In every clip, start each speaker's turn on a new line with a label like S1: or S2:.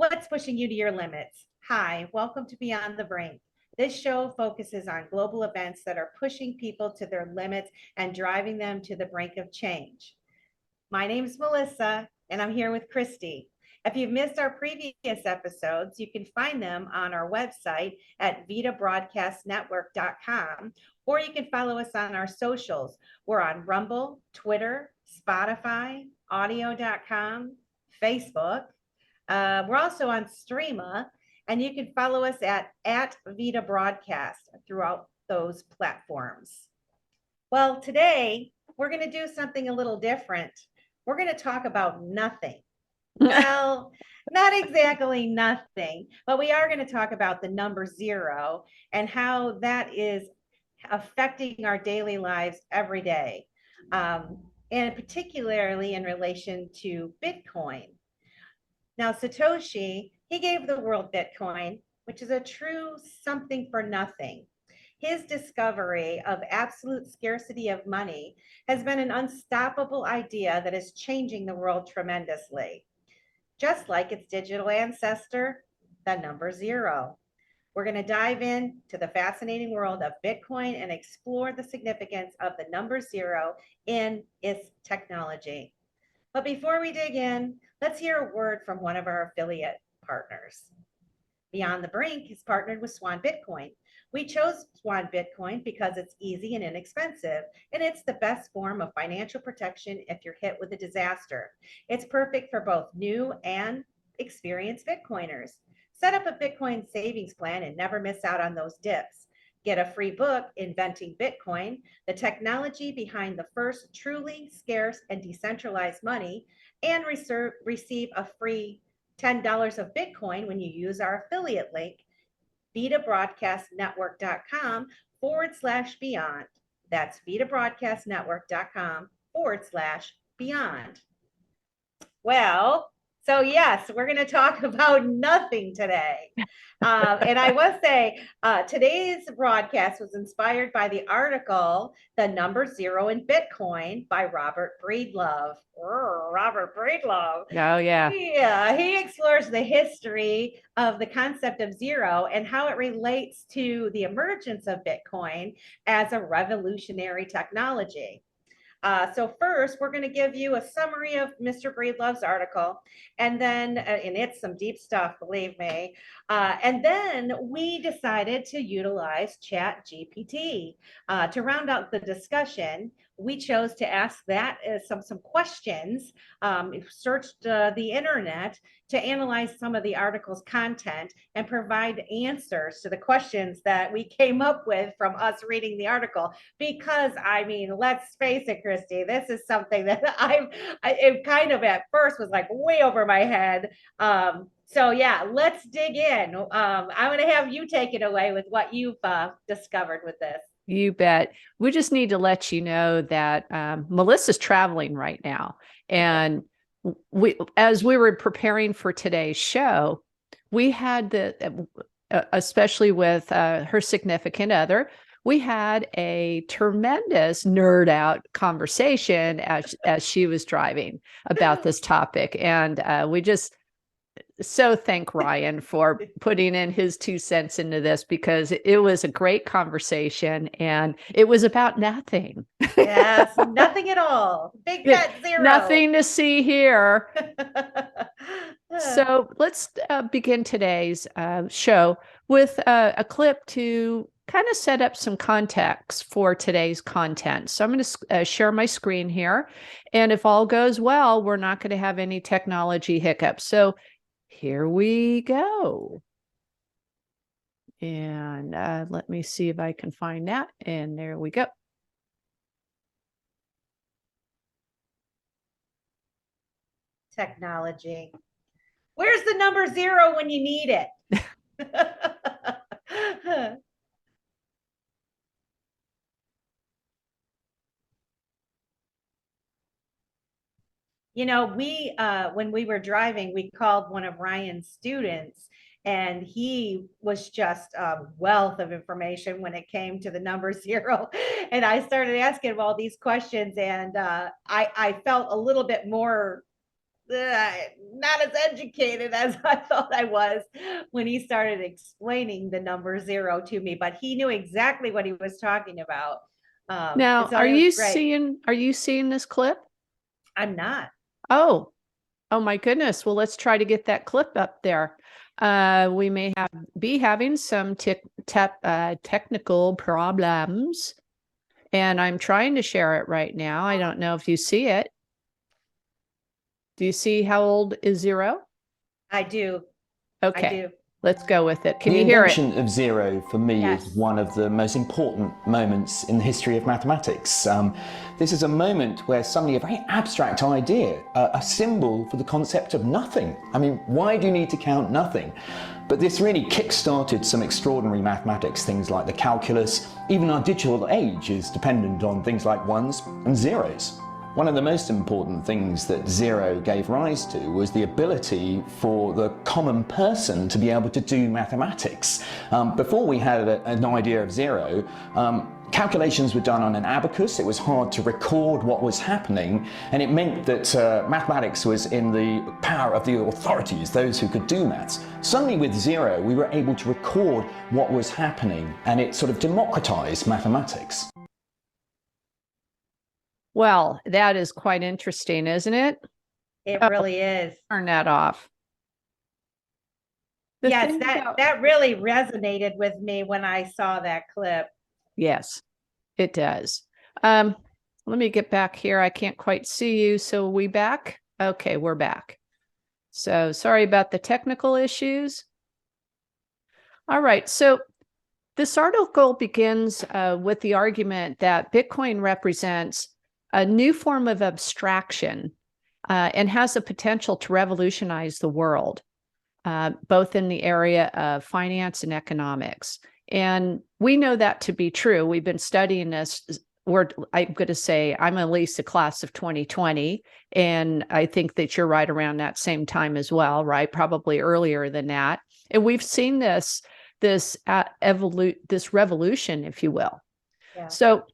S1: what's pushing you to your limits? Hi, welcome to Beyond the Brink. This show focuses on global events that are pushing people to their limits and driving them to the brink of change. My name is Melissa, and I'm here with Christy. If you've missed our previous episodes, you can find them on our website at vitabroadcastnetwork.com, or you can follow us on our socials. We're on Rumble, Twitter, Spotify, audio.com, Facebook. We're also on Streama, and you can follow us at Vita Broadcast throughout those platforms. Well, today we're going to do something a little different. We're going to talk about nothing. Well, not exactly nothing, but we are going to talk about the number zero and how that is affecting our daily lives every day, and particularly in relation to Bitcoin. Now, Satoshi, he gave the world Bitcoin, which is a true something for nothing. His discovery of absolute scarcity of money has been an unstoppable idea that is changing the world tremendously, just like its digital ancestor, the number zero. We're going to dive into the fascinating world of Bitcoin and explore the significance of the number zero in its technology. But before we dig in, let's hear a word from one of our affiliate partners. Beyond the Brink is partnered with Swan Bitcoin. We chose Swan Bitcoin because it's easy and inexpensive, and it's the best form of financial protection if you're hit with a disaster. It's perfect for both new and experienced Bitcoiners. Set up a Bitcoin savings plan and never miss out on those dips. Get a free book, Inventing Bitcoin, the technology behind the first truly scarce and decentralized money, and receive a free $10 of Bitcoin when you use our affiliate link, vitabroadcastnetwork.com/beyond. That's vitabroadcastnetwork.com/beyond. Well, so yes, we're going to talk about nothing today. And I will say today's broadcast was inspired by the article, The Number Zero in Bitcoin by Robert Breedlove. Robert Breedlove.
S2: Oh, yeah.
S1: Yeah, he explores the history of the concept of zero and how it relates to the emergence of Bitcoin as a revolutionary technology. So first, we're going to give you a summary of Mr. Breedlove's article, and then, and it's some deep stuff, believe me. And then we decided to utilize Chat GPT to round out the discussion. We chose to ask that some questions, searched the internet to analyze some of the article's content and provide answers to the questions that we came up with from us reading the article. Because I mean, let's face it, Christy, this is something that it kind of at first was like way over my head. So yeah, let's dig in. I'm going to have you take it away with what you've discovered with this.
S2: You bet. We just need to let you know that Melissa's traveling right now. And as we were preparing for today's show, we had especially with her significant other, we had a tremendous nerd out conversation as she was driving about this topic. And we just so thank Ryan for putting in his 2 cents into this, because it was a great conversation and it was about nothing.
S1: Yes, nothing at all. Big fat zero.
S2: Nothing to see here. So let's begin today's show with a clip to kind of set up some context for today's content. So I'm going to share my screen here. And if all goes well, we're not going to have any technology hiccups. So here we go. And let me see if I can find that. And there we go.
S1: Technology. Where's the number zero when you need it? You know, we when we were driving, we called one of Ryan's students, and he was just a wealth of information when it came to the number zero. And I started asking him all these questions, and I felt a little bit more not as educated as I thought I was when he started explaining the number zero to me, but he knew exactly what he was talking about.
S2: Now,
S1: So it was great.
S2: are you seeing this clip?
S1: I'm not.
S2: Oh, oh my goodness. Well, let's try to get that clip up there. We may be having some technical problems, and I'm trying to share it right now. I don't know if you see it. Do you see how old is zero?
S1: I do.
S2: Okay,
S1: I do.
S2: let's go with it. Can
S3: The
S2: you hear it?
S3: invention of zero, for me,
S1: Yes.
S3: is one of the most important moments in the history of mathematics. This is a moment where suddenly a very abstract idea, a symbol for the concept of nothing. I mean, why do you need to count nothing? But this really kick-started some extraordinary mathematics, things like the calculus. Even our digital age is dependent on things like ones and zeros. One of the most important things that zero gave rise to was the ability for the common person to be able to do mathematics. Before we had an idea of zero, calculations were done on an abacus. It was hard to record what was happening, and it meant that mathematics was in the power of the authorities, those who could do maths. Suddenly with zero, we were able to record what was happening, and it sort of democratized mathematics.
S2: Well, that is quite interesting, isn't it?
S1: It really is.
S2: Turn that off.
S1: Yes, that really resonated with me when I saw that clip.
S2: Yes, it does. Let me get back here. I can't quite see you. So are we back? Okay, we're back. So sorry about the technical issues. All right. So this article begins with the argument that Bitcoin represents a new form of abstraction and has the potential to revolutionize the world, both in the area of finance and economics. And we know that to be true. We've been studying this. I'm going to say I'm at least a class of 2020, and I think that you're right around that same time as well, right? Probably earlier than that. And we've seen this revolution, if you will.
S1: Yeah.
S2: So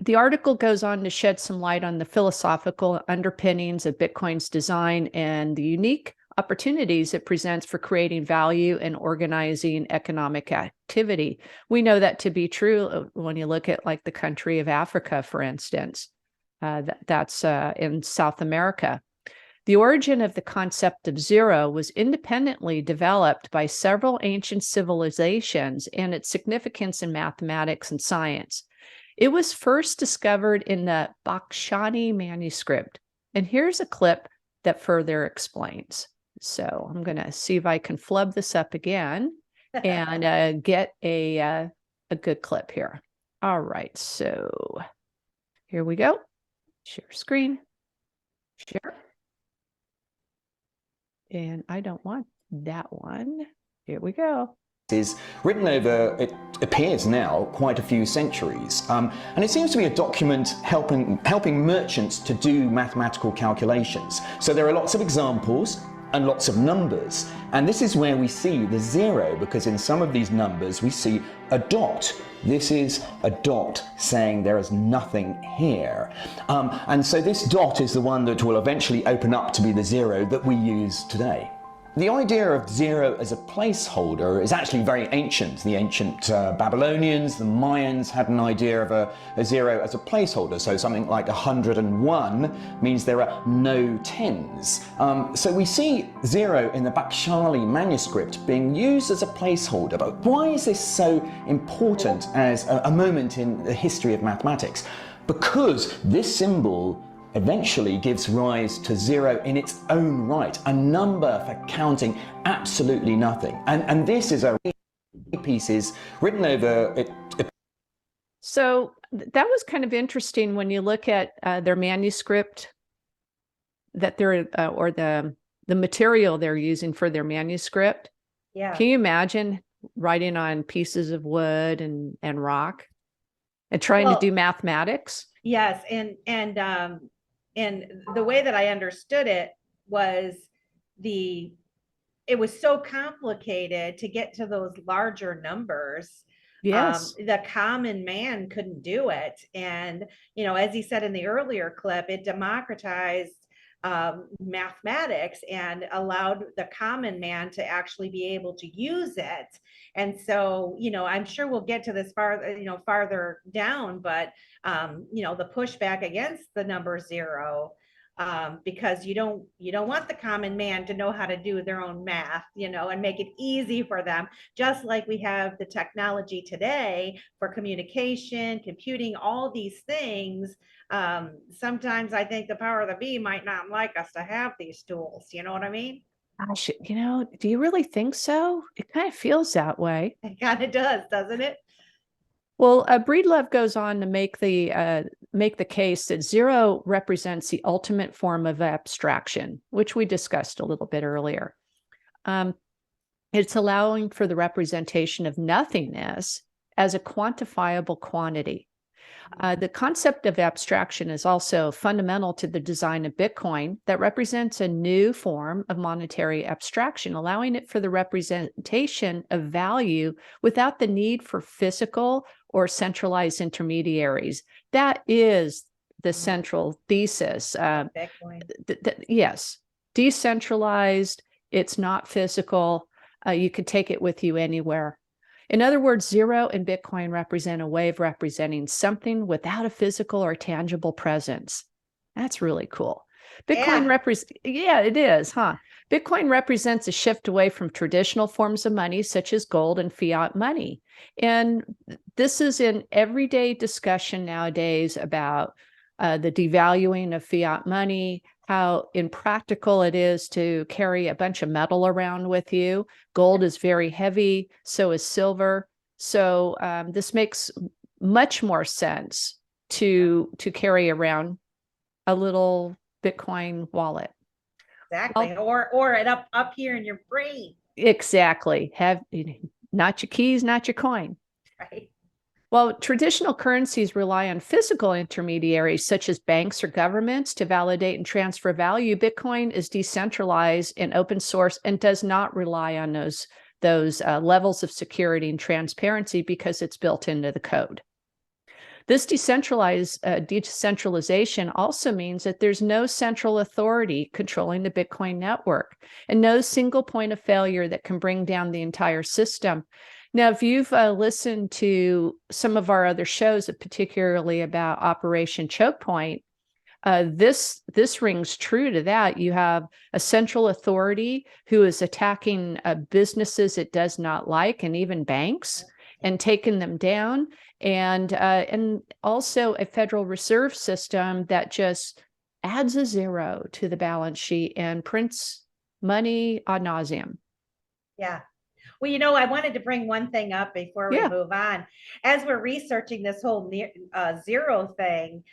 S2: the article goes on to shed some light on the philosophical underpinnings of Bitcoin's design and the unique opportunities it presents for creating value and organizing economic activity. We know that to be true when you look at like the country of Africa, for instance. That's in South America. The origin of the concept of zero was independently developed by several ancient civilizations and its significance in mathematics and science. It was first discovered in the Bakhshali Manuscript. And here's a clip that further explains. So I'm going to see if I can flub this up again and get a good clip here. All right, so here we go. Share screen. Share. And I don't want that one. Here we go.
S3: Is written over, it appears now, quite a few centuries. And it seems to be a document helping merchants to do mathematical calculations. So there are lots of examples and lots of numbers. And this is where we see the zero, because in some of these numbers we see a dot. This is a dot saying there is nothing here. And so this dot is the one that will eventually open up to be the zero that we use today. The idea of zero as a placeholder is actually very ancient. The ancient Babylonians, the Mayans had an idea of a zero as a placeholder. So something like 101 means there are no tens. So we see zero in the Bakhshali Manuscript being used as a placeholder. But why is this so important as a moment in the history of mathematics? Because this symbol eventually gives rise to zero in its own right, a number for counting absolutely nothing. And this is a pieces written over it.
S2: So that was kind of interesting when you look at their manuscript that they're or the material they're using for their manuscript.
S1: Yeah.
S2: Can you imagine writing on pieces of wood and rock and trying to do mathematics?
S1: Yes, and the way that I understood it was it was so complicated to get to those larger numbers.
S2: Yes.
S1: The common man couldn't do it. And, as he said in the earlier clip, it democratized mathematics and allowed the common man to actually be able to use it. And so, I'm sure we'll get to this farther down, but, the pushback against the number zero, because you don't want the common man to know how to do their own math, and make it easy for them, just like we have the technology today for communication, computing, all these things. Sometimes I think the power of the bee might not like us to have these tools. You know what I mean?
S2: Gosh, do you really think so? It kind of feels that way.
S1: It kind of does, doesn't it?
S2: Well, Breedlove goes on to make the case that zero represents the ultimate form of abstraction, which we discussed a little bit earlier. It's allowing for the representation of nothingness as a quantifiable quantity. The concept of abstraction is also fundamental to the design of Bitcoin that represents a new form of monetary abstraction, allowing it for the representation of value without the need for physical or centralized intermediaries. That is the central thesis.
S1: Bitcoin.
S2: Yes, decentralized, it's not physical. You could take it with you anywhere. In other words, zero and Bitcoin represent a way of representing something without a physical or tangible presence. That's really cool. Bitcoin it is, huh? Bitcoin represents a shift away from traditional forms of money, such as gold and fiat money. And this is in everyday discussion nowadays about the devaluing of fiat money, how impractical it is to carry a bunch of metal around with you. Gold is very heavy, so is silver. So this makes much more sense to carry around a little Bitcoin wallet.
S1: Exactly. Or it up here in your brain.
S2: Exactly. Have not your keys, not your coin.
S1: Right.
S2: While traditional currencies rely on physical intermediaries such as banks or governments to validate and transfer value, Bitcoin is decentralized and open source and does not rely on those levels of security and transparency because it's built into the code. This decentralization also means that there's no central authority controlling the Bitcoin network and no single point of failure that can bring down the entire system. Now, if you've listened to some of our other shows, particularly about Operation Choke Point, this rings true to that. You have a central authority who is attacking businesses it does not like, and even banks, and taking them down, and also a Federal Reserve System that just adds a zero to the balance sheet and prints money ad nauseum.
S1: Yeah. Well, I wanted to bring one thing up before we move on. As we're researching this whole zero thing,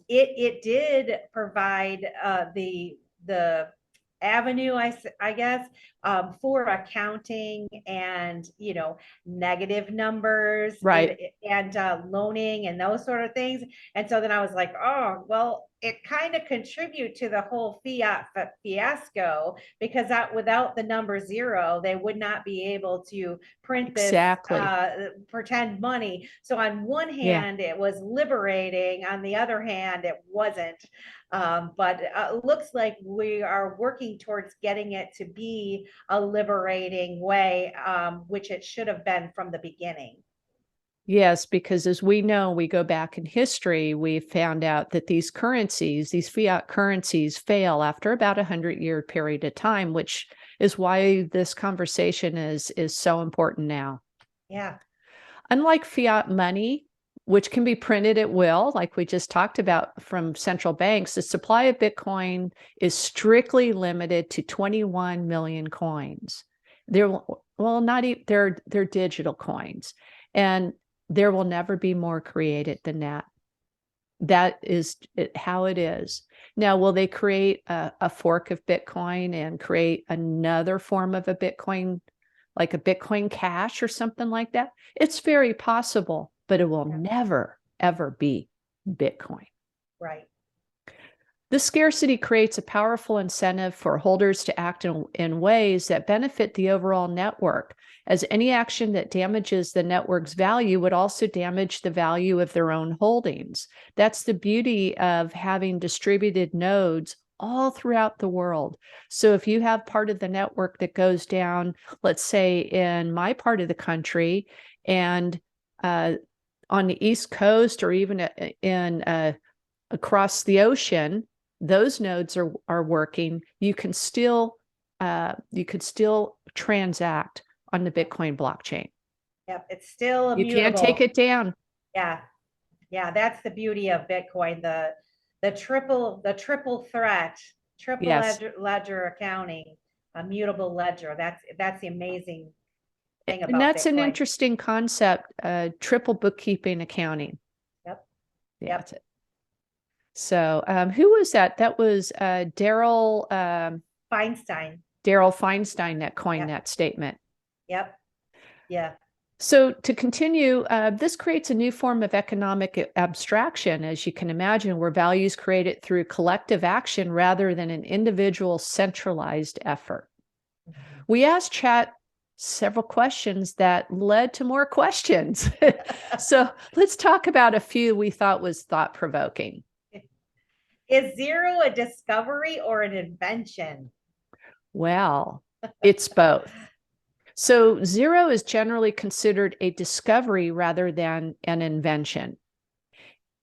S1: it did provide the avenue, I guess, for accounting and, negative numbers,
S2: right,
S1: and loaning and those sort of things. And so then I was like, oh, well, it kind of contribute to the whole fiat fiasco, because without the number zero, they would not be able to print this pretend money. So on one hand, it was liberating. On the other hand, it wasn't. But it looks like we are working towards getting it to be a liberating way, which it should have been from the beginning.
S2: Yes, because as we know, we go back in history, we found out that these currencies, these fiat currencies, fail after about 100-year period of time, which is why this conversation is so important now.
S1: Yeah.
S2: Unlike fiat money, which can be printed at will, like we just talked about from central banks, the supply of Bitcoin is strictly limited to 21 million coins. They're digital coins, and there will never be more created than that. That is how it is. Now, will they create a fork of Bitcoin and create another form of a Bitcoin, like a Bitcoin Cash or something like that? It's very possible, but it will never, ever be Bitcoin.
S1: Right.
S2: This scarcity creates a powerful incentive for holders to act in ways that benefit the overall network, as any action that damages the network's value would also damage the value of their own holdings. That's the beauty of having distributed nodes all throughout the world. So if you have part of the network that goes down, let's say in my part of the country, and on the East Coast, or even in across the ocean, those nodes are working. You could still transact on the Bitcoin blockchain.
S1: Yep, it's still
S2: You
S1: immutable.
S2: can't take it down.
S1: Yeah, yeah, that's the beauty of Bitcoin. The triple threat, triple
S2: Yes.
S1: ledger accounting, a mutable ledger. That's the amazing thing
S2: And
S1: about
S2: that's an
S1: Bitcoin.
S2: interesting concept, triple bookkeeping accounting.
S1: Yep.
S2: Yeah,
S1: Yep.
S2: that's it. So who was that? That was Daryl
S1: Feinstein.
S2: that coined
S1: Yep.
S2: that statement.
S1: Yep. Yeah.
S2: So to continue, this creates a new form of economic abstraction, as you can imagine, where values created through collective action rather than an individual centralized effort.
S1: Mhm.
S2: We asked Chat several questions that led to more questions. So let's talk about a few we thought was thought-provoking.
S1: Is zero a discovery or an invention?
S2: Well, it's both. So zero is generally considered a discovery rather than an invention.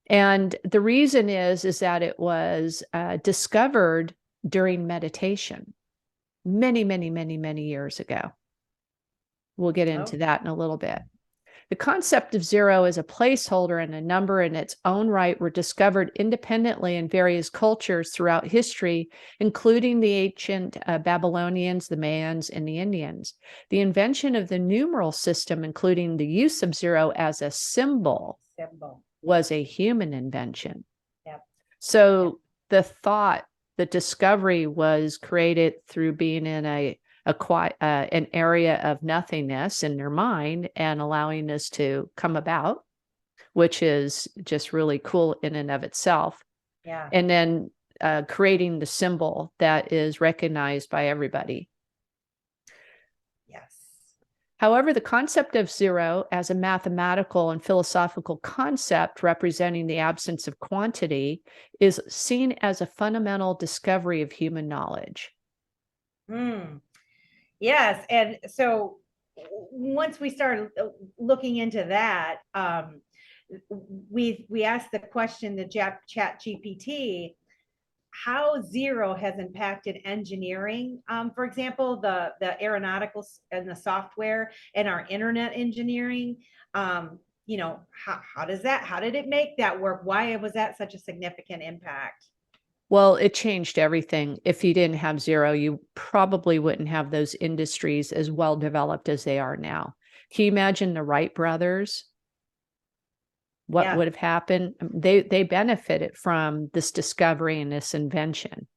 S2: And the reason is that it was discovered during meditation many, many, many, many years ago. We'll get into that in a little bit. The concept of zero as a placeholder and a number in its own right were discovered independently in various cultures throughout history, including the ancient Babylonians, the Mayans, and the Indians. The invention of the numeral system, including the use of zero as a symbol, was a human invention.
S1: Yep.
S2: So the discovery was created through being in an area of nothingness in their mind and allowing this to come about, which is just really cool in and of itself.
S1: Yeah.
S2: And then creating the symbol that is recognized by everybody.
S1: Yes.
S2: However, the concept of zero as a mathematical and philosophical concept representing the absence of quantity is seen as a fundamental discovery of human knowledge.
S1: Yes. And so once we started looking into that, we asked the question to Chat GPT, how zero has impacted engineering. For example, the aeronautical and the software and our internet engineering. You know, how did it make that work? Why was that such a significant impact?
S2: Well, it changed everything. If you didn't have zero, you probably wouldn't have those industries as well developed as they are now. Can you imagine the Wright brothers? What would have happened? They benefited from this discovery and this invention.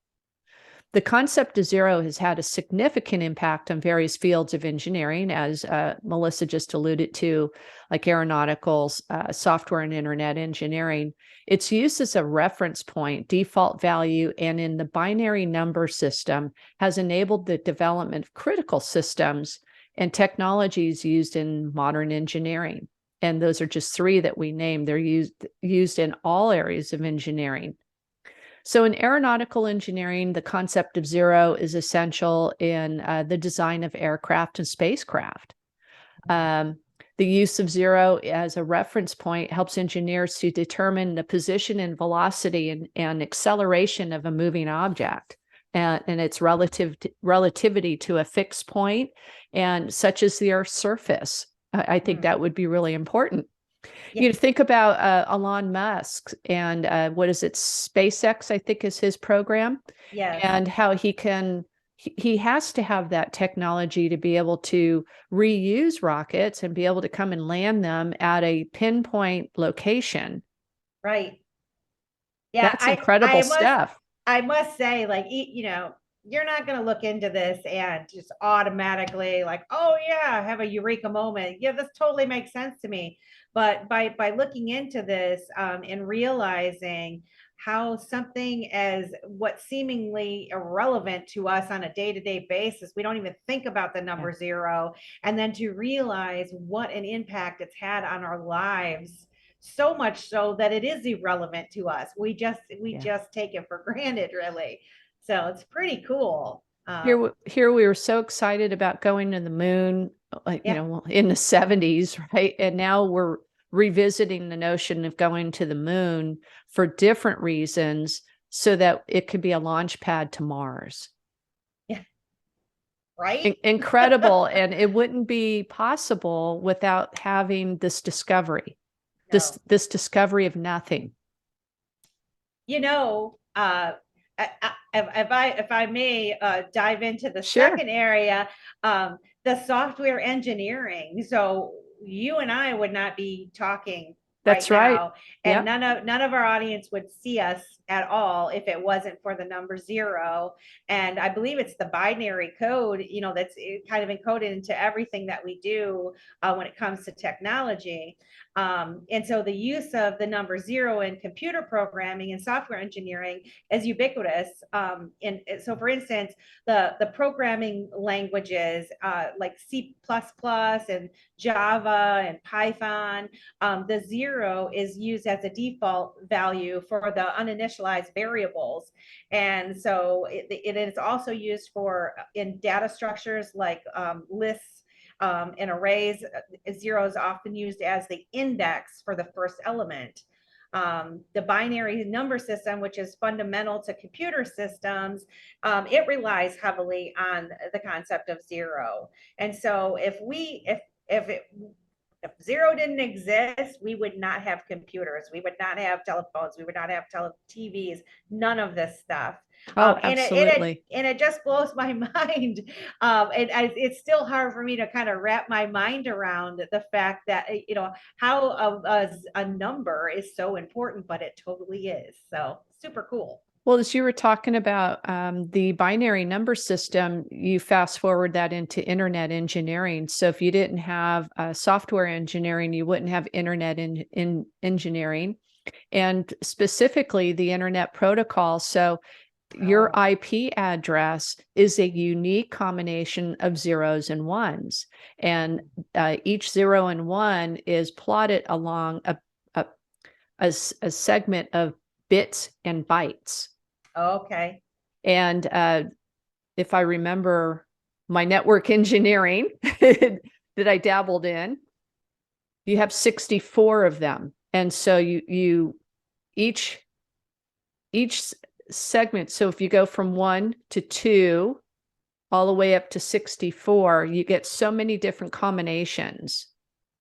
S2: The concept of zero has had a significant impact on various fields of engineering, as Melissa just alluded to, like aeronauticals, software and internet engineering. Its use as a reference point, default value, and in the binary number system has enabled the development of critical systems and technologies used in modern engineering. And those are just three that we named. They're used in all areas of engineering. So in aeronautical engineering, the concept of zero is essential in the design of aircraft and spacecraft. The use of zero as a reference point helps engineers to determine the position and velocity and acceleration of a moving object and its relativity to a fixed point, and such as the Earth's surface. I think that would be really important. Yeah. You know, think about Elon Musk and what is it, SpaceX, I think is his program.
S1: Yes.
S2: And how he has to have that technology to be able to reuse rockets and be able to come and land them at a pinpoint location.
S1: Right. Yeah.
S2: That's incredible stuff.
S1: I must say, like, you know, you're not going to look into this and just automatically like, oh yeah, have a eureka moment. Yeah, this totally makes sense to me. But by looking into this and realizing how something as what seemingly irrelevant to us on a day-to-day basis, we don't even think about the number zero, and then to realize what an impact it's had on our lives, so much so that it is irrelevant to us. We just take it for granted, really. So it's pretty cool.
S2: Here we were so excited about going to the moon, like,
S1: Yeah.
S2: in the 70s, right? And now we're revisiting the notion of going to the moon for different reasons so that it could be a launch pad to Mars.
S1: Yeah. Right?
S2: Incredible. And it wouldn't be possible without having this discovery,
S1: No.
S2: this discovery of nothing.
S1: You know, if I may dive into the
S2: Sure.
S1: second area, the software engineering. So you and I would not be talking
S2: That's
S1: right
S2: right.
S1: now, and
S2: Yep.
S1: none of our audience would see us at all if it wasn't for the number 0. And I believe it's the binary code, you know, that's kind of encoded into everything that we do when it comes to technology. And so the use of the number 0 in computer programming and software engineering is ubiquitous. And so, for instance, the programming languages like C++ and Java and Python, the 0 is used as a default value for the uninitialized variables. And so it is also used for in data structures like lists and arrays. 0 is often used as the index for the first element. The binary number system, which is fundamental to computer systems, it relies heavily on the concept of 0. And so if 0 didn't exist, we would not have computers, we would not have telephones, we would not have TVs, none of this stuff.
S2: Oh, absolutely.
S1: And it just blows my mind. It's still hard for me to kind of wrap my mind around the fact that, you know, how a number is so important, but it totally is. So super cool.
S2: Well, as you were talking about the binary number system, you fast forward that into internet engineering. So if you didn't have software engineering, you wouldn't have internet in engineering, and specifically the internet protocol. So your IP address is a unique combination of zeros and ones, and each 0 and 1 is plotted along a segment of bits and bytes.
S1: Okay.
S2: And if I remember my network engineering that I dabbled in, you have 64 of them. And so you each segment, so if you go from 1 to 2 all the way up to 64, you get so many different combinations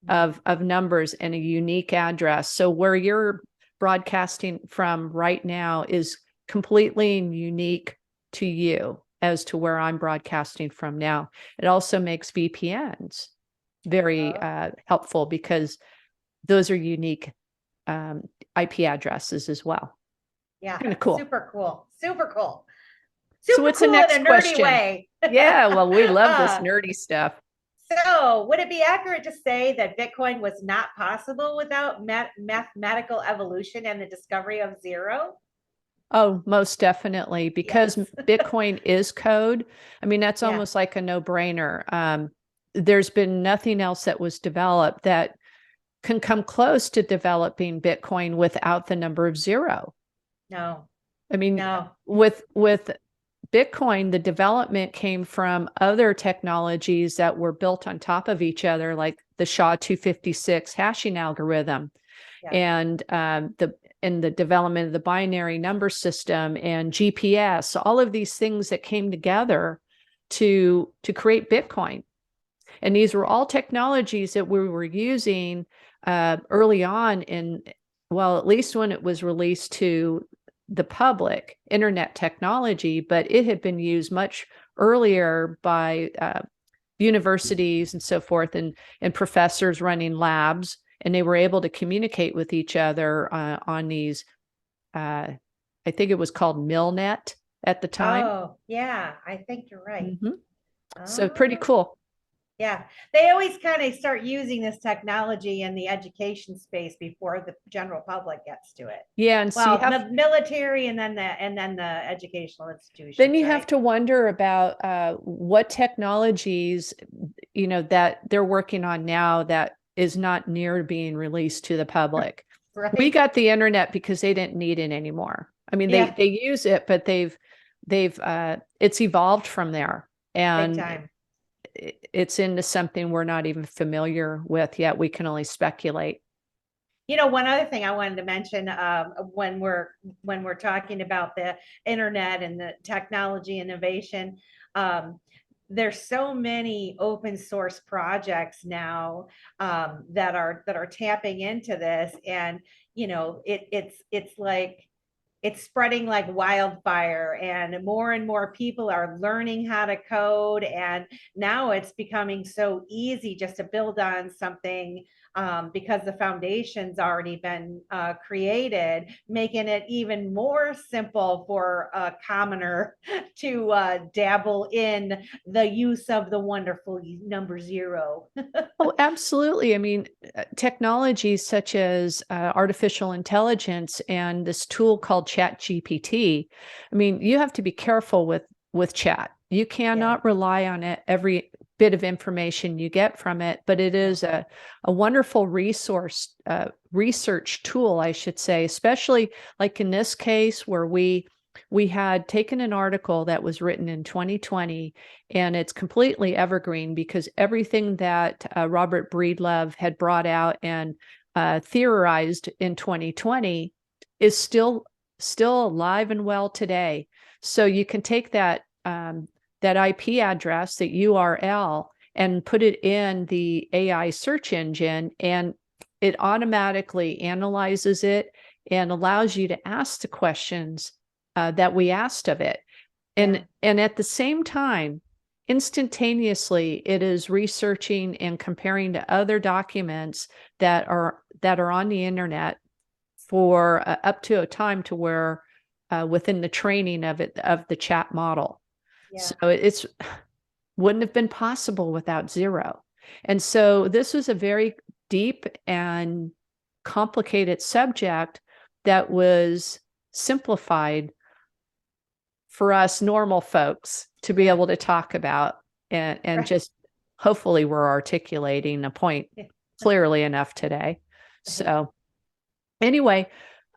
S2: of numbers and a unique address. So where you're broadcasting from right now is completely unique to you as to where I'm broadcasting from now. It also makes VPNs very helpful because those are unique IP addresses as well.
S1: Yeah.
S2: Kind of cool.
S1: Super cool. Super cool.
S2: So what's the next
S1: in a nerdy
S2: question?
S1: way.
S2: Yeah, well, we love this nerdy stuff.
S1: So would it be accurate to say that Bitcoin was not possible without mathematical evolution and the discovery of 0?
S2: Oh, most definitely, because
S1: Yes.
S2: Bitcoin is code. I mean, that's
S1: Yeah.
S2: almost like a no-brainer. There's been nothing else that was developed that can come close to developing Bitcoin without the number of 0.
S1: No.
S2: I mean,
S1: No.
S2: with Bitcoin, the development came from other technologies that were built on top of each other, like the SHA-256 hashing algorithm,
S1: Yeah.
S2: and the development of the binary number system and GPS, all of these things that came together to create Bitcoin. And these were all technologies that we were using early on in, well, at least when it was released to the public, internet technology, but it had been used much earlier by universities and so forth, and professors running labs, and they were able to communicate with each other on these, I think it was called MillNet at the time.
S1: Oh, yeah, I think you're right.
S2: Mm-hmm. So pretty cool.
S1: Yeah, they always kind of start using this technology in the education space before the general public gets to it.
S2: Yeah, and
S1: well,
S2: so
S1: the military and then the educational institutions.
S2: Then you have to wonder about what technologies, you know, that they're working on now that is not near being released to the public. Right. We got the internet because they didn't need it anymore. I mean, they use it, but it's evolved from there,
S1: Big
S2: and
S1: time.
S2: it's into something we're not even familiar with yet. We can only speculate.
S1: You know, one other thing I wanted to mention, when we're talking about the internet and the technology innovation, there's so many open source projects now, that are tapping into this, and you know, it's like it's spreading like wildfire, and more people are learning how to code, and now it's becoming so easy just to build on something, because the foundation's already been created, making it even more simple for a commoner to dabble in the use of the wonderful number zero.
S2: Oh, absolutely. I mean, technologies such as artificial intelligence and this tool called Chat GPT. I mean, you have to be careful with chat. You cannot rely on it, every bit of information you get from it, but it is a wonderful resource, research tool, I should say, especially like in this case where we had taken an article that was written in 2020, and it's completely evergreen because everything that Robert Breedlove had brought out and theorized in 2020 is still alive and well today. So you can take that IP address, that URL, and put it in the AI search engine, and it automatically analyzes it and allows you to ask the questions that we asked of it. And at the same time, instantaneously, it is researching and comparing to other documents that are on the internet for up to a time to where within the training of the chat model. So it's wouldn't have been possible without zero. And so this was a very deep and complicated subject that was simplified for us normal folks to be able to talk about, and just hopefully we're articulating a point clearly enough today. So anyway,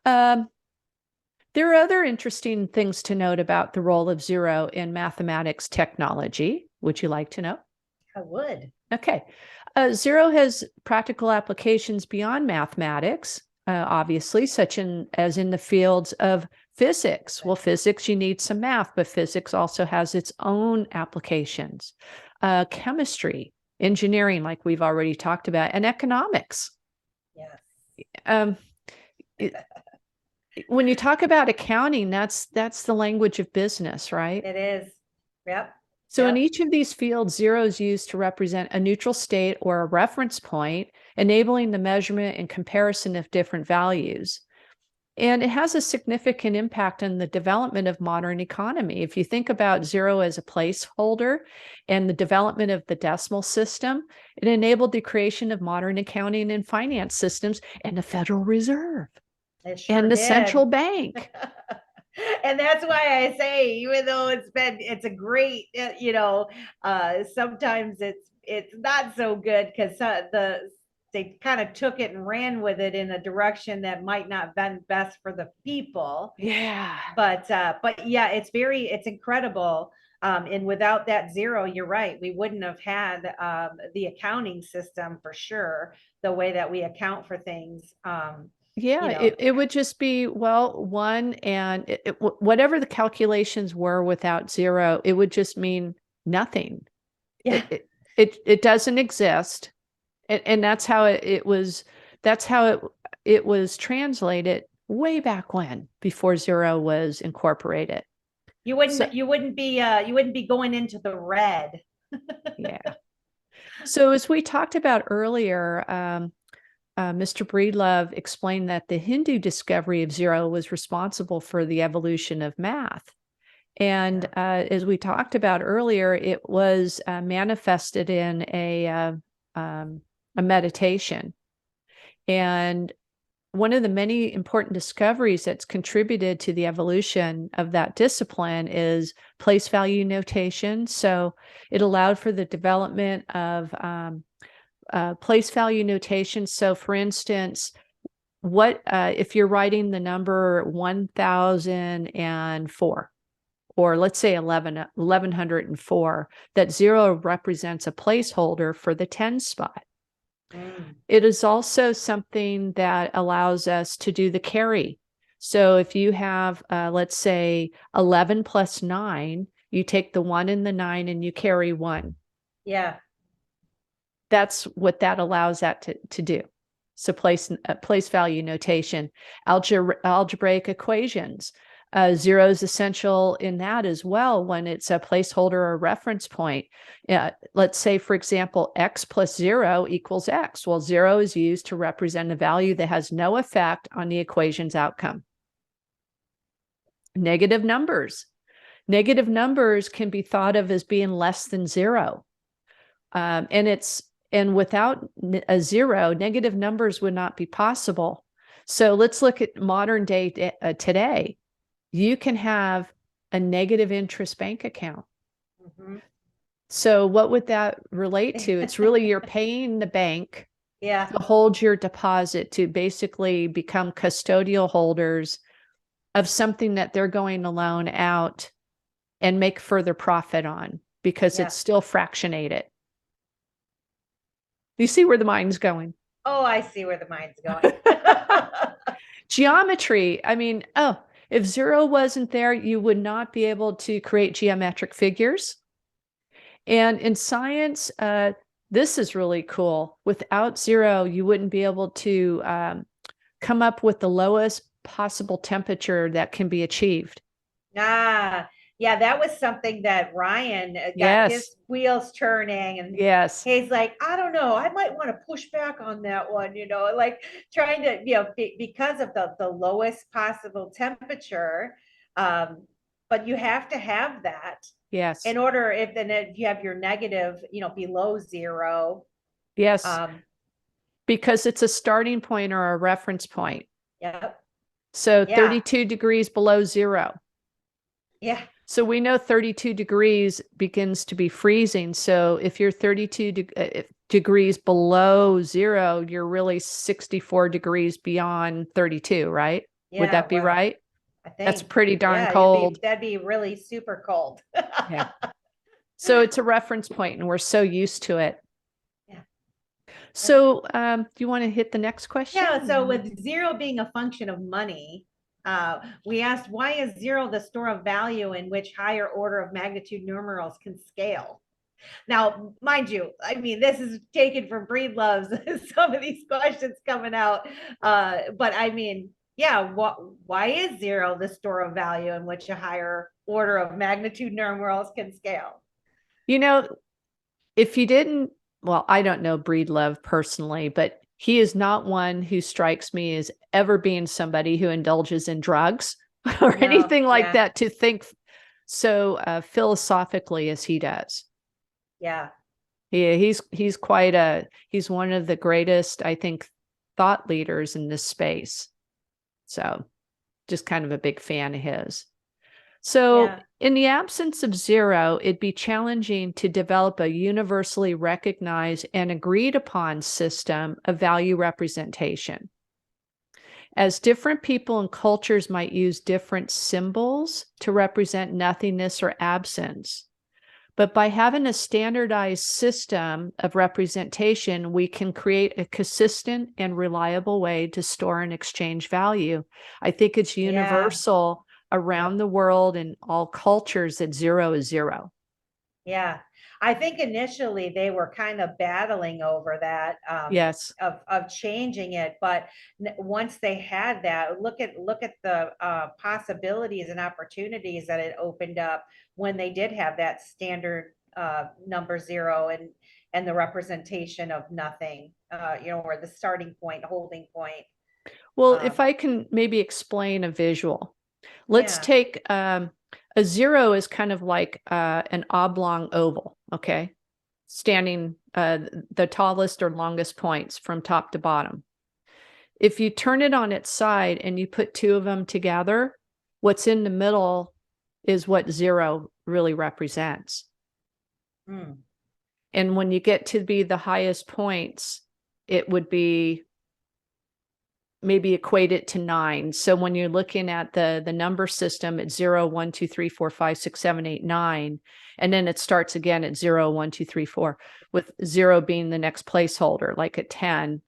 S2: there are other interesting things to note about the role of zero in mathematics technology. Would you like to know?
S1: I would.
S2: Okay. Zero has practical applications beyond mathematics, obviously, as in the fields of physics. Well, physics, you need some math, but physics also has its own applications. Chemistry, engineering, like we've already talked about, and economics.
S1: Yes.
S2: When you talk about accounting, that's the language of business, right?
S1: It is. Yep.
S2: So in each of these fields, zero is used to represent a neutral state or a reference point, enabling the measurement and comparison of different values. And it has a significant impact on the development of modern economy. If you think about zero as a placeholder and the development of the decimal system, it enabled the creation of modern accounting and finance systems and the Federal Reserve and the central bank.
S1: And that's why I say, even though it's a great, sometimes it's not so good because they kind of took it and ran with it in a direction that might not have been best for the people.
S2: Yeah.
S1: But yeah, it's incredible. And without that zero, you're right, we wouldn't have had the accounting system for sure, the way that we account for things.
S2: It would just be, one, and whatever the calculations were without zero, it would just mean nothing.
S1: Yeah.
S2: It doesn't exist. And that's how it was translated way back when, before zero was incorporated.
S1: You wouldn't be going into the red.
S2: Yeah. So as we talked about earlier, Mr. Breedlove explained that the Hindu discovery of zero was responsible for the evolution of math. And as we talked about earlier, it was manifested in a meditation. And one of the many important discoveries that's contributed to the evolution of that discipline is place value notation. So it allowed for the development of place value notation. So for instance, if you're writing the number 1004, or let's say 1104, that 0 represents a placeholder for the 10 spot. It is also something that allows us to do the carry. So if you have, let's say 11 plus 9, you take the 1 and the 9 and you carry 1.
S1: Yeah.
S2: That's what that allows that to do. So place value notation, algebraic equations. 0 is essential in that as well when it's a placeholder or reference point. Let's say, for example, x plus 0 equals x. Well, 0 is used to represent a value that has no effect on the equation's outcome. Negative numbers. Negative numbers can be thought of as being less than 0. And without a 0, negative numbers would not be possible. So let's look at modern day today. You can have a negative interest bank account. So what would that relate to? It's really you're paying the bank to hold your deposit, to basically become custodial holders of something that they're going to loan out and make further profit on, because it's still fractionated. You see where the mind's going?
S1: Oh, I see where the mind's going.
S2: Geometry. I mean, if 0 wasn't there, you would not be able to create geometric figures. And in science, this is really cool. Without 0, you wouldn't be able to come up with the lowest possible temperature that can be achieved.
S1: Yeah, that was something that Ryan got his wheels turning, and he's like, I don't know, I might want to push back on that one, like trying to, because of the lowest possible temperature. But you have to have that.
S2: Yes.
S1: In order, if you have your negative, below 0.
S2: Yes. Because it's a starting point or a reference point.
S1: Yep.
S2: So 32 degrees below 0.
S1: Yeah.
S2: So we know 32 degrees begins to be freezing. So if you're 32 degrees below 0, you're really 64 degrees beyond 32, right? Would that be right?
S1: I think
S2: that's pretty darn cold.
S1: That'd be really super cold.
S2: Yeah. So it's a reference point, and we're so used to it.
S1: Yeah.
S2: So do you want to hit the next question?
S1: Yeah. So with 0 being a function of money, we asked, why is 0 the store of value in which higher order of magnitude numerals can scale? Now, mind you, I mean, this is taken from Breedlove's, some of these questions coming out. But I mean, why is 0 the store of value in which a higher order of magnitude numerals can scale?
S2: If you didn't, well, I don't know Breedlove personally, but he is not one who strikes me as ever being somebody who indulges in drugs or anything like that, to think so philosophically as he does.
S1: Yeah.
S2: Yeah, he's one of the greatest, I think, thought leaders in this space. So just kind of a big fan of his. So in the absence of 0, it'd be challenging to develop a universally recognized and agreed upon system of value representation. As different people and cultures might use different symbols to represent nothingness or absence. But by having a standardized system of representation, we can create a consistent and reliable way to store and exchange value. I think it's universal around the world in all cultures that 0 is 0.
S1: Yeah. I think initially they were kind of battling over that, of changing it. But once they had that, look at the possibilities and opportunities that it opened up when they did have that standard number 0 and the representation of nothing, or the starting point, holding point.
S2: Well, if I can maybe explain a visual. Let's take a 0 is kind of like an oblong oval, okay? Standing the tallest or longest points from top to bottom. If you turn it on its side and you put 2 of them together, what's in the middle is what 0 really represents. And when you get to be the highest points, it would be maybe equate it to 9. So when you're looking at the number system, it's 0, 1, 2, 3, 4, 5, 6, 7, 8, 9. And then it starts again at 0, 1, 2, 3, 4, with 0 being the next placeholder, like at 10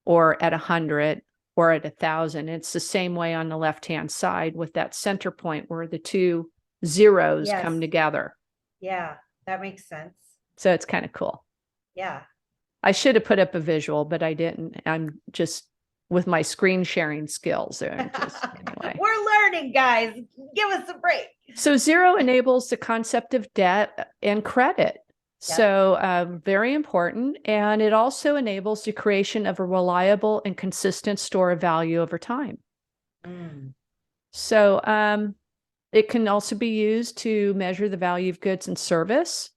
S2: or at 100 or at 1,000. It's the same way on the left-hand side with that center point where the two zeros
S1: Yes.
S2: come together.
S1: Yeah, that makes sense.
S2: So it's kind of cool.
S1: Yeah.
S2: I should have put up a visual, but I didn't. I'm just with my screen sharing skills. Anyway.
S1: We're learning, guys. Give us a break.
S2: So 0 enables the concept of debt and credit.
S1: Yep.
S2: So very important. And it also enables the creation of a reliable and consistent store of value over time. So it can also be used to measure the value of goods and service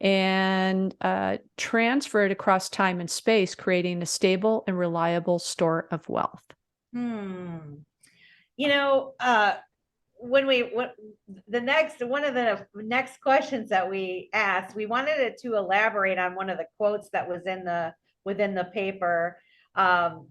S2: and transfer it across time and space, creating a stable and reliable store of wealth.
S1: You know, one of the next questions that we asked, we wanted it to elaborate on one of the quotes that was within the paper,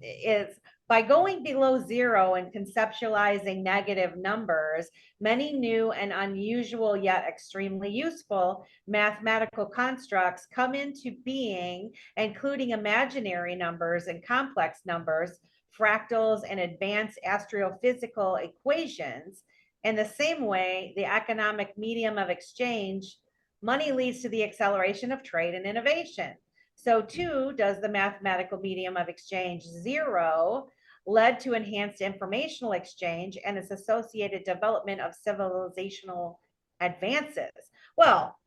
S1: is by going below 0 and conceptualizing negative numbers, many new and unusual yet extremely useful mathematical constructs come into being, including imaginary numbers and complex numbers, fractals, and advanced astrophysical equations. In the same way, the economic medium of exchange, money leads to the acceleration of trade and innovation. So too does the mathematical medium of exchange. 0 led to enhanced informational exchange and its associated development of civilizational advances. Well,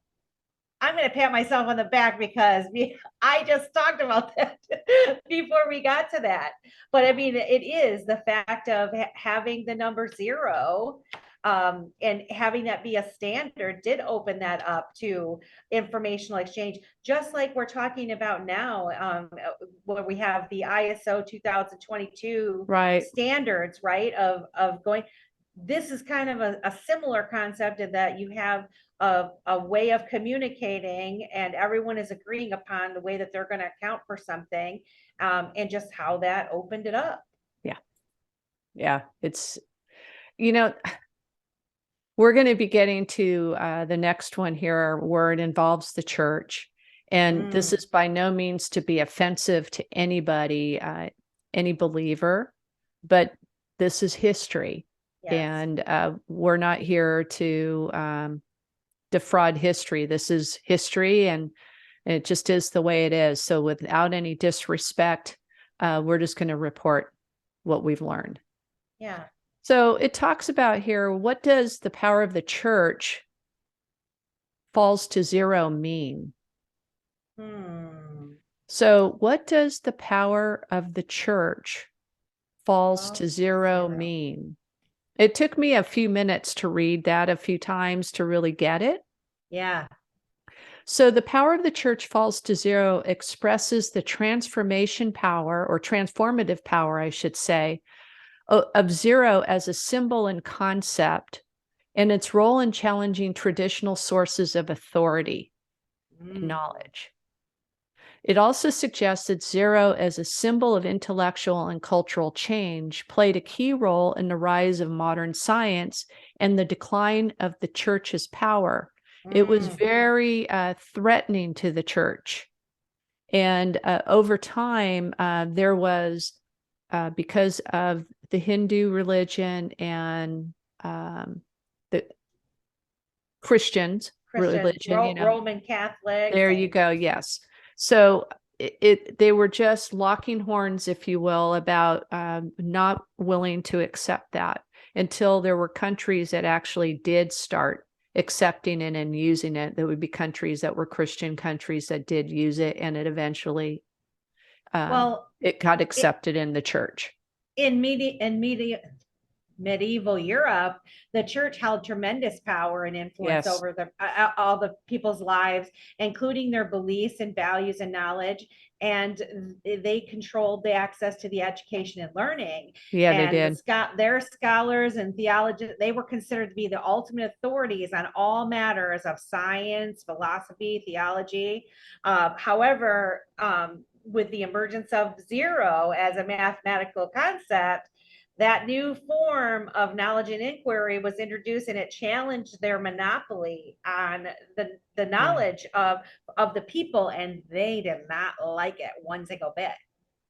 S1: I'm going to pat myself on the back because I just talked about that before we got to that. But I mean, it is the fact of having the number 0 and having that be a standard did open that up to informational exchange, just like we're talking about now, where we have the ISO 2022 standards, right? Of going, this is kind of a similar concept in that you have a way of communicating and everyone is agreeing upon the way that they're going to account for something, and just how that opened it up.
S2: Yeah. It's, we're going to be getting to the next one here where it involves the church. And this is by no means to be offensive to anybody, any believer, but this is history. Yes. And we're not here to defraud history. This is history, and it just is the way it is. So without any disrespect, we're just going to report what we've learned.
S1: Yeah.
S2: So it talks about here, what does the power of the church falls to 0 mean? So what does the power of the church falls to 0 mean? It took me a few minutes to read that a few times to really get it.
S1: Yeah.
S2: So the power of the church falls to 0 expresses the transformation power, or transformative power, I should say, of 0 as a symbol and concept, and its role in challenging traditional sources of authority and knowledge. It also suggests that 0 as a symbol of intellectual and cultural change played a key role in the rise of modern science and the decline of the church's power. It was very threatening to the church. And over time, there was, because of the Hindu religion and the Christian religion,
S1: Roman Catholic.
S2: There you go. Yes. So they were just locking horns, if you will, about not willing to accept that until there were countries that actually did start accepting it and using it. There would be countries that were Christian countries that did use it, and it eventually it got accepted in the church.
S1: In medieval Europe, the church held tremendous power and influence over all the people's lives, including their beliefs and values and knowledge. And they controlled the access to the education and learning.
S2: Yeah,
S1: and
S2: they did.
S1: Their scholars and theologians, they were considered to be the ultimate authorities on all matters of science, philosophy, theology. However, with the emergence of zero as a mathematical concept, that new form of knowledge and inquiry was introduced, and it challenged their monopoly on the knowledge of the people, and they did not like it one single bit.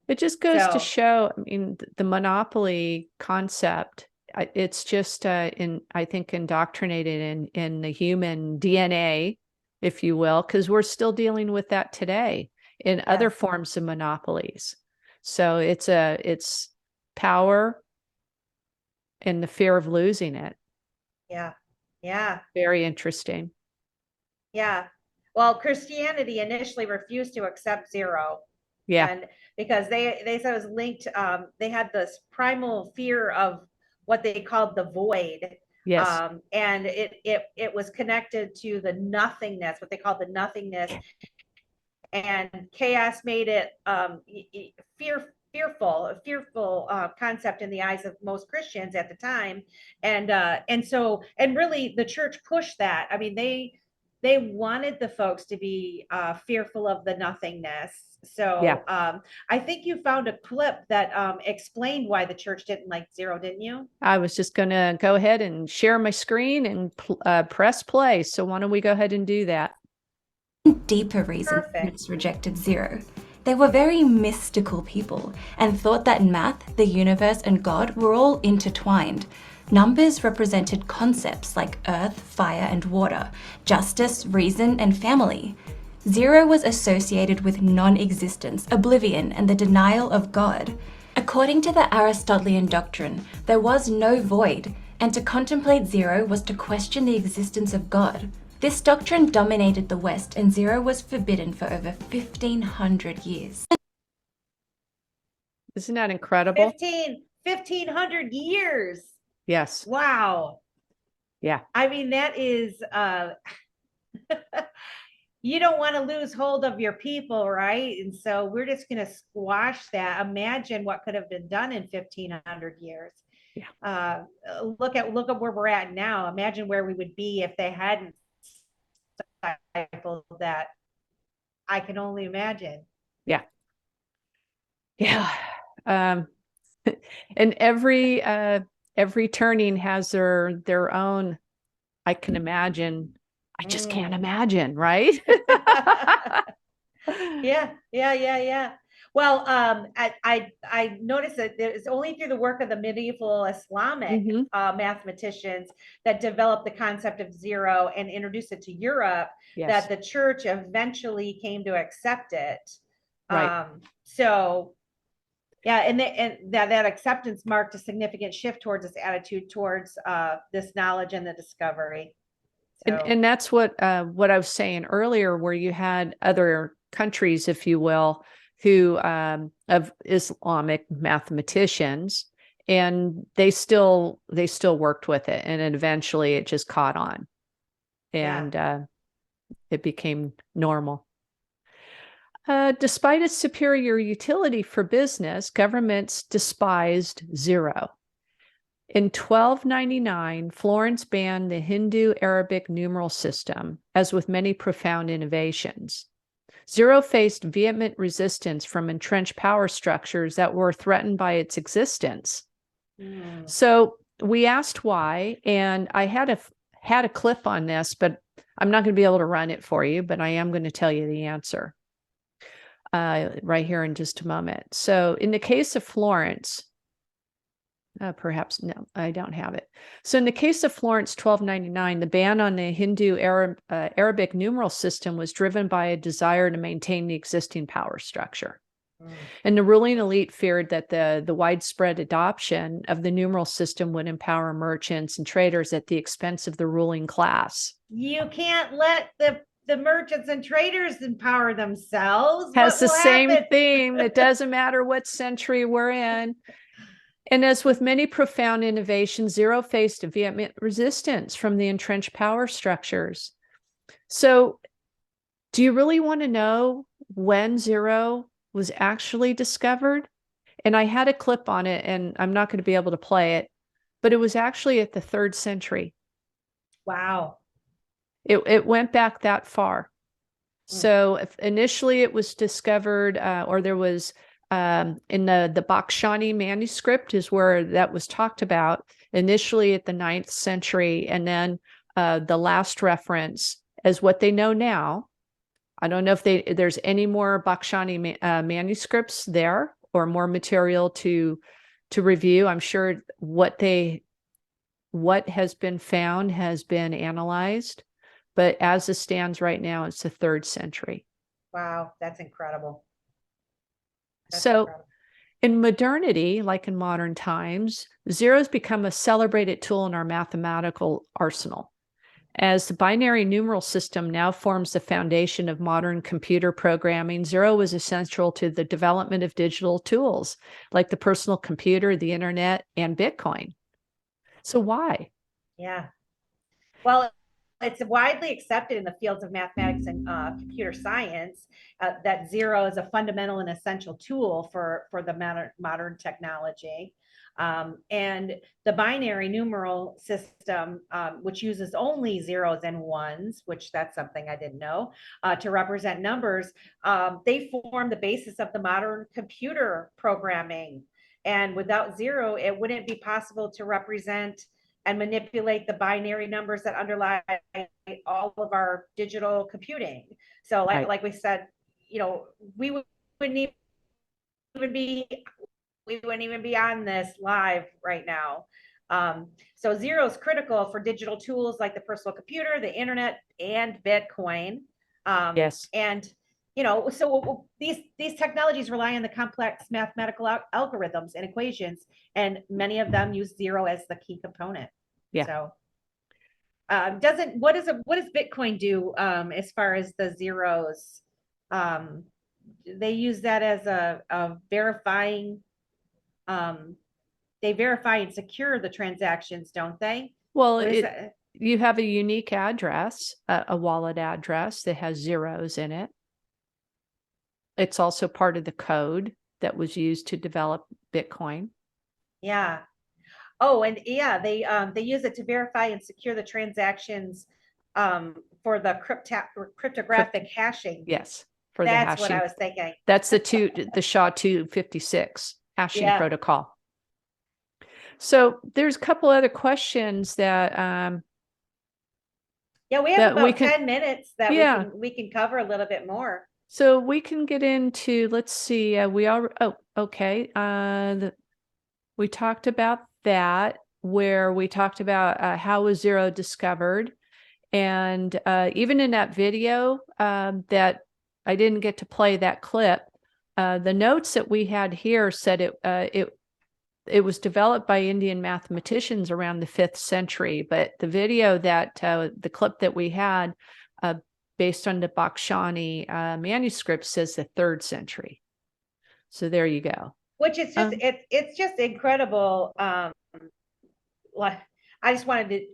S2: It just goes to
S1: So-
S2: show, I mean, the monopoly concept, it's just, I think, indoctrinated in the human DNA, if you will, because we're still dealing with that today in other forms of monopolies. So it's power and the fear of losing it.
S1: Yeah. Yeah.
S2: Very interesting.
S1: Yeah. Well, Christianity initially refused to accept zero.
S2: Yeah.
S1: And because they said it was linked, they had this primal fear of what they called the void.
S2: Yes.
S1: And it was connected to the nothingness, what they called the nothingness. And chaos made it fearful concept in the eyes of most Christians at the time. And really the church pushed that. I mean, they wanted the folks to be fearful of the nothingness. So
S2: Yeah.
S1: I think you found a clip that explained why the church didn't like zero, didn't you?
S2: I was just going to go ahead and share my screen and press play. So why don't we go ahead and do that?
S4: Deeper reason humans rejected zero. They were very mystical people and thought that math, the universe, and God were all intertwined. Numbers represented concepts like earth, fire, and water, justice, reason, and family. Zero was associated with non-existence, oblivion, and the denial of God. According to the Aristotelian doctrine, there was no void, and to contemplate zero was to question the existence of God. This doctrine dominated the West, and zero was forbidden for over 1,500 years.
S2: Isn't that incredible?
S1: 1,500 years.
S2: Yes.
S1: Wow.
S2: Yeah.
S1: I mean, that is, you don't want to lose hold of your people, right? And so we're just going to squash that. Imagine what could have been done in 1,500 years.
S2: Yeah.
S1: Look at where we're at now. Imagine where we would be if they hadn't stifled that. I can only imagine.
S2: Yeah. Yeah. And every turning has their own, I can imagine. I just can't imagine, right?
S1: Yeah. Well, I noticed that it's only through the work of the medieval Islamic mathematicians that developed the concept of zero and introduced it to Europe that the church eventually came to accept it.
S2: Right.
S1: So, yeah, and that acceptance marked a significant shift towards this attitude towards this knowledge and the discovery. So.
S2: And that's what I was saying earlier, where you had other countries, if you will, who of Islamic mathematicians, and they still worked with it, and eventually it just caught on, and it became normal. Despite its superior utility for business, governments despised zero. In 1299, Florence banned the Hindu-Arabic numeral system, as with many profound innovations. Zero faced vehement resistance from entrenched power structures that were threatened by its existence. So we asked why, and I had a clip on this, but I'm not going to be able to run it for you, but I am going to tell you the answer right here in just a moment. So in the case of Florence, perhaps no, I don't have it. So in the case of Florence 1299, the ban on the Hindu-Arabic numeral system was driven by a desire to maintain the existing power structure. And the ruling elite feared that the widespread adoption of the numeral system would empower merchants and traders at the expense of the ruling class.
S1: You can't let the merchants and traders empower themselves.
S2: Has the same theme. It doesn't matter what century we're in. And as with many profound innovations, zero faced a vehement resistance from the entrenched power structures. So do you really want to know when zero was actually discovered? And I had a clip on it, and I'm not going to be able to play it, but it was actually at the 3rd century.
S1: Wow.
S2: It went back that far. So initially it was discovered, or there was in the Bakhshali Manuscript is where that was talked about initially at the 9th century. And then the last reference is what they know now. I don't know if there's any more Bakhshali manuscripts there or more material to review. I'm sure what has been found has been analyzed, but as it stands right now, it's the 3rd century.
S1: Wow, that's incredible.
S2: In modernity, like in modern times, zeros become a celebrated tool in our mathematical arsenal. As the binary numeral system now forms the foundation of modern computer programming, zero was essential to the development of digital tools like the personal computer, the internet, and Bitcoin. So why?
S1: Yeah. Well, it's widely accepted in the fields of mathematics and computer science that zero is a fundamental and essential tool for the modern technology. And the binary numeral system, which uses only zeros and ones, which that's something I didn't know, to represent numbers, they form the basis of the modern computer programming. And without zero, it wouldn't be possible to represent and manipulate the binary numbers that underlie all of our digital computing. So like we said, we wouldn't even be on this live right now. So zero is critical for digital tools like the personal computer, the internet, and Bitcoin.
S2: Yes.
S1: And so these technologies rely on the complex mathematical algorithms and equations, and many of them use zero as the key component.
S2: Yeah.
S1: So what does Bitcoin do as far as the zeros? They use that as a verifying. They verify and secure the transactions, don't they?
S2: Well, you have a unique address, a wallet address that has zeros in it. It's also part of the code that was used to develop Bitcoin.
S1: Yeah. Oh, and yeah, they use it to verify and secure the transactions for the cryptographic hashing.
S2: Yes, for
S1: That's
S2: the hashing.
S1: what I was thinking.
S2: That's the SHA-256 hashing protocol. So there's a couple other questions that
S1: we have about 10 minutes that we can cover a little bit more.
S2: So we can get into, let's see, we talked about that, where we talked about how was zero discovered. And even in that video that I didn't get to play that clip, the notes that we had here said it was developed by Indian mathematicians around the 5th century, but the video that the clip that we had based on the Bakhshali manuscript says the 3rd century. So there you go.
S1: Which is just it's just incredible. Like I wanted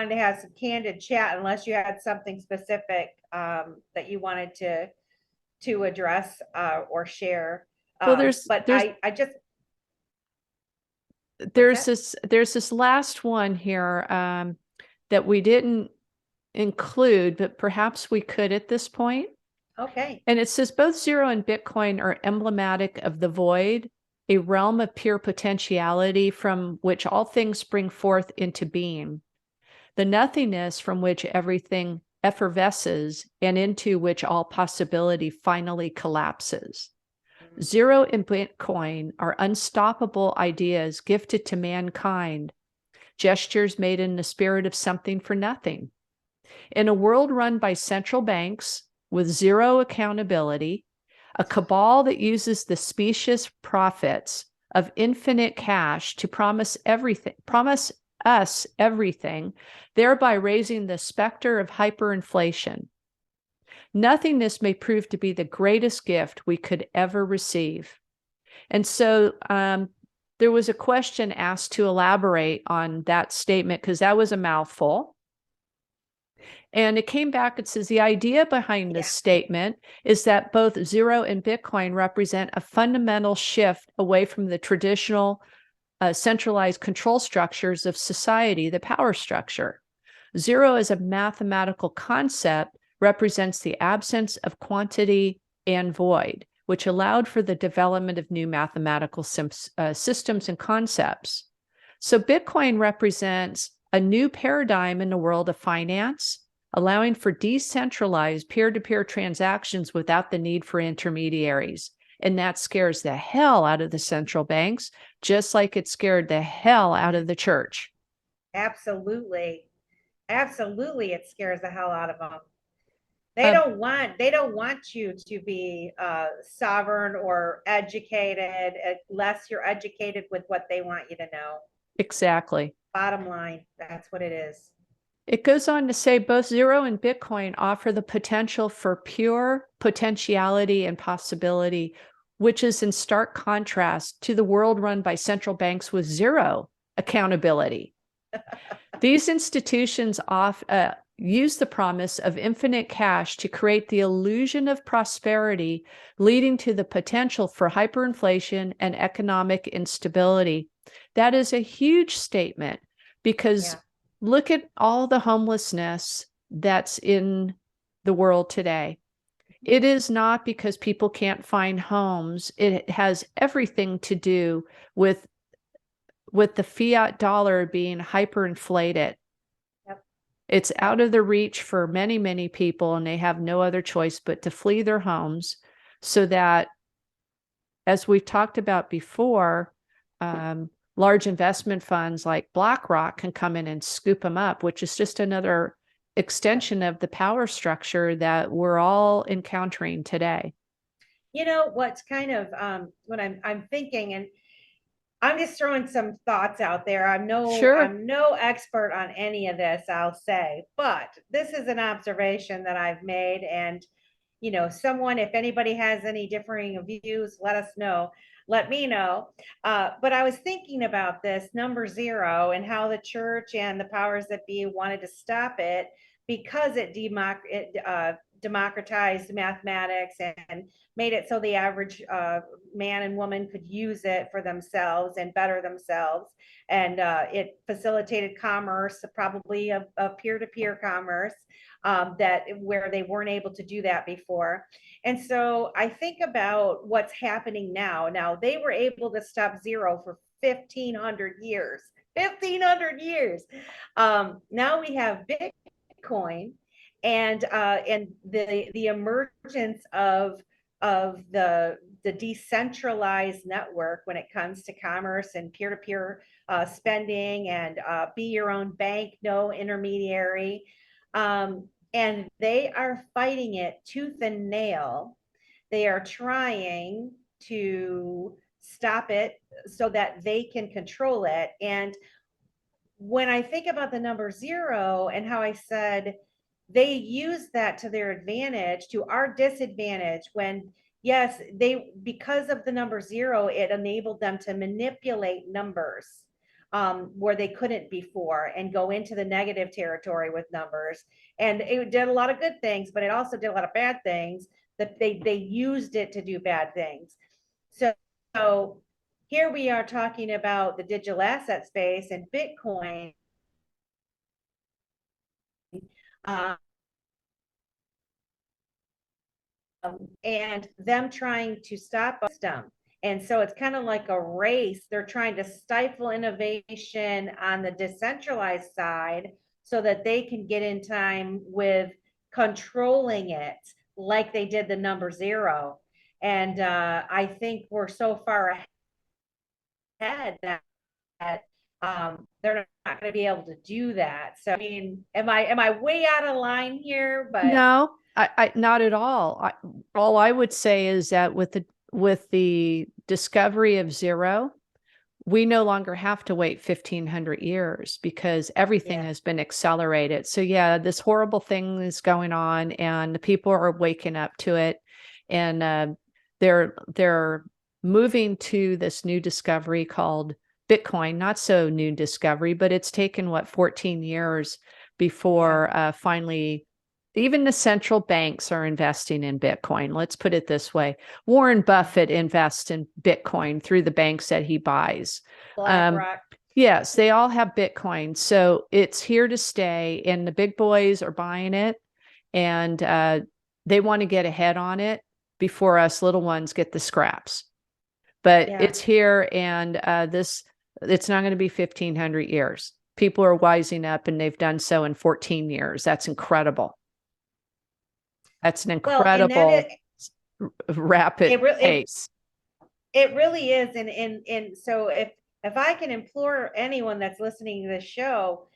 S1: to have some candid chat, unless you had something specific that you wanted to address or share.
S2: Well, there's this last one here that we didn't include, but perhaps we could at this point.
S1: Okay.
S2: And it says both zero and Bitcoin are emblematic of the void, a realm of pure potentiality from which all things spring forth into being, the nothingness from which everything effervesces and into which all possibility finally collapses. Zero and Bitcoin are unstoppable ideas gifted to mankind, gestures made in the spirit of something for nothing. In a world run by central banks with zero accountability, a cabal that uses the specious profits of infinite cash to promise us everything, thereby raising the specter of hyperinflation. Nothingness may prove to be the greatest gift we could ever receive. And so there was a question asked to elaborate on that statement, because that was a mouthful. And it came back, it says the idea behind this statement is that both zero and Bitcoin represent a fundamental shift away from the traditional centralized control structures of society, the power structure. Zero is a mathematical concept represents the absence of quantity and void, which allowed for the development of new mathematical systems and concepts. So Bitcoin represents a new paradigm in the world of finance, allowing for decentralized peer-to-peer transactions without the need for intermediaries. And that scares the hell out of the central banks, just like it scared the hell out of the church.
S1: Absolutely. Absolutely. It scares the hell out of them. They don't want you to be sovereign or educated unless you're educated with what they want you to know.
S2: Exactly.
S1: Bottom line, that's what it is.
S2: It goes on to say both Zero and Bitcoin offer the potential for pure potentiality and possibility, which is in stark contrast to the world run by central banks with zero accountability. These institutions use the promise of infinite cash to create the illusion of prosperity, leading to the potential for hyperinflation and economic instability. That is a huge statement because look at all the homelessness that's in the world today. It is not because people can't find homes. It has everything to do with the fiat dollar being hyperinflated.
S1: Yep.
S2: It's out of the reach for many, many people, and they have no other choice but to flee their homes so that, as we've talked about before, large investment funds like BlackRock can come in and scoop them up, which is just another extension of the power structure that we're all encountering today.
S1: You know, what's kind of what I'm thinking, and I'm just throwing some thoughts out there. I'm no expert on any of this, I'll say, but this is an observation that I've made. And, you know, someone, if anybody has any differing views, let us know. Let me know. But I was thinking about this number zero and how the church and the powers that be wanted to stop it because it democratized mathematics and made it so the average man and woman could use it for themselves and better themselves. And it facilitated commerce, probably a peer-to-peer commerce where they weren't able to do that before. And so I think about what's happening now. Now, they were able to stop zero for 1,500 years. 1,500 years. Now we have Bitcoin and the emergence of the decentralized network when it comes to commerce and peer-to-peer spending and be your own bank, no intermediary. And they are fighting it tooth and nail. They are trying to stop it so that they can control it. And when I think about the number zero and how I said they use that to their advantage, to our disadvantage, when yes, because of the number zero, it enabled them to manipulate numbers where they couldn't before and go into the negative territory with numbers. And it did a lot of good things, but it also did a lot of bad things that they used it to do bad things. So here we are talking about the digital asset space and Bitcoin. And them trying to stop them. And so it's kind of like a race. They're trying to stifle innovation on the decentralized side so that they can get in time with controlling it like they did the number zero. And I think we're so far ahead that they're not going to be able to do that. So I mean, am I way out of line here? But
S2: no, I not at all. All I would say is that with the discovery of zero, we no longer have to wait 1,500 years because everything has been accelerated. So yeah, this horrible thing is going on, and the people are waking up to it, and they're moving to this new discovery called Bitcoin. Not so new discovery, but it's taken 14 years before finally. Even the central banks are investing in Bitcoin. Let's put it this way. Warren Buffett invests in Bitcoin through the banks that he buys.
S1: BlackRock.
S2: Yes, they all have Bitcoin. So it's here to stay, and the big boys are buying it. and they want to get ahead on it before us little ones get the scraps. But it's here, and it's not going to be 1,500 years. People are wising up, and they've done so in 14 years. That's incredible. That's an incredible, rapid pace.
S1: It really is. And so if I can implore anyone that's listening to this show,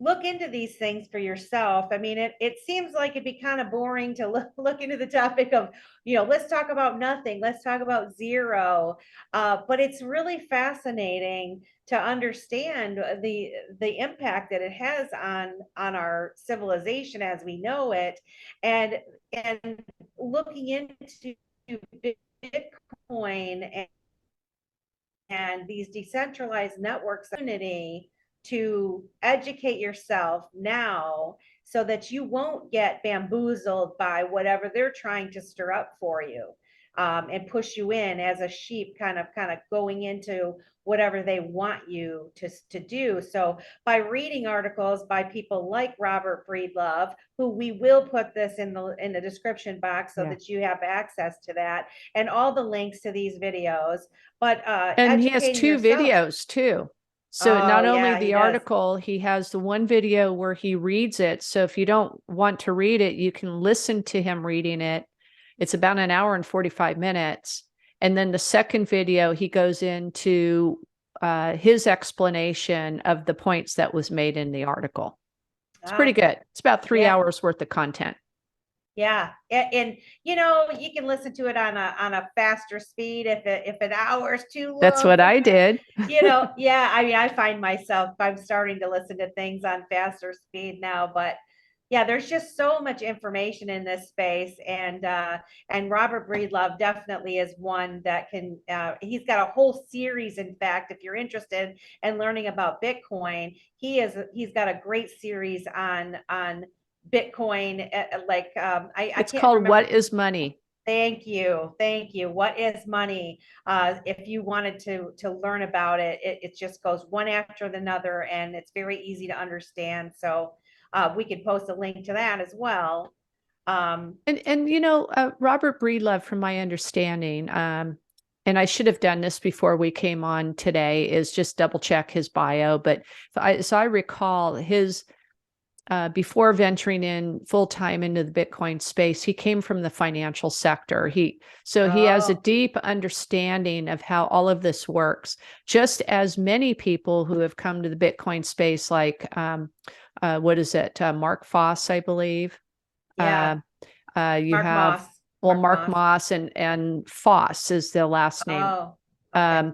S1: look into these things for yourself. I mean, it seems like it'd be kind of boring to look into the topic of, let's talk about nothing. Let's talk about zero. But it's really fascinating to understand the impact that it has on our civilization as we know it, and looking into Bitcoin and these decentralized networks community to educate yourself now so that you won't get bamboozled by whatever they're trying to stir up for you, and push you in as a sheep, kind of going into whatever they want you to do. So by reading articles by people like Robert Breedlove, who we will put this in the description box so that you have access to that, and all the links to these videos. But
S2: and he has 2 videos too. So not only the article, he has the one video where he reads it. So if you don't want to read it, you can listen to him reading it. It's about an hour and 45 minutes. And then the second video, he goes into his explanation of the points that was made in the article. It's pretty good. It's about 3 hours worth of content.
S1: Yeah. And you can listen to it on a faster speed if an hour is too long.
S2: That's what I did.
S1: I mean, I find myself, I'm starting to listen to things on faster speed now, but yeah, there's just so much information in this space. And Robert Breedlove definitely is one that can, he's got a whole series. In fact, if you're interested in learning about Bitcoin, he's got a great series on Bitcoin.
S2: It's called What is Money?
S1: Thank you. What is money? If you wanted to learn about it, it just goes one after another, and it's very easy to understand. So we could post a link to that as well.
S2: Robert Breedlove, from my understanding, and I should have done this before we came on today, is just double check his bio. But I recall his, before venturing in full time into the Bitcoin space, he came from the financial sector. He has a deep understanding of how all of this works, just as many people who have come to the Bitcoin space, like Mark Foss, I believe.
S1: Yeah.
S2: Mark Moss and Foss is the last name.
S1: Oh, okay.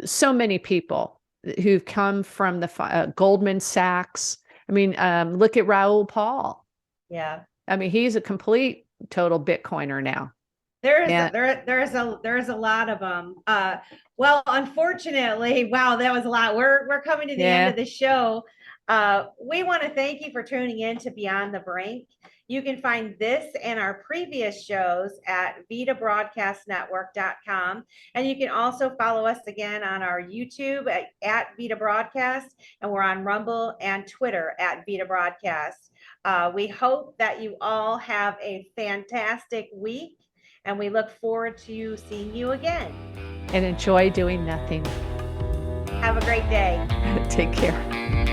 S2: So many people who've come from the Goldman Sachs. I mean, look at Raoul Paul.
S1: Yeah.
S2: I mean, he's a complete, total Bitcoiner now.
S1: There's a lot of them. Well, unfortunately, wow, that was a lot. We're coming to the end of the show. We want to thank you for tuning in to Beyond the Brink. You can find this and our previous shows at vitabroadcastnetwork.com. And you can also follow us again on our YouTube at Vita Broadcast. And we're on Rumble and Twitter at Vita Broadcast. We hope that you all have a fantastic week, and we look forward to seeing you again.
S2: And enjoy doing nothing.
S1: Have a great day.
S2: Take care.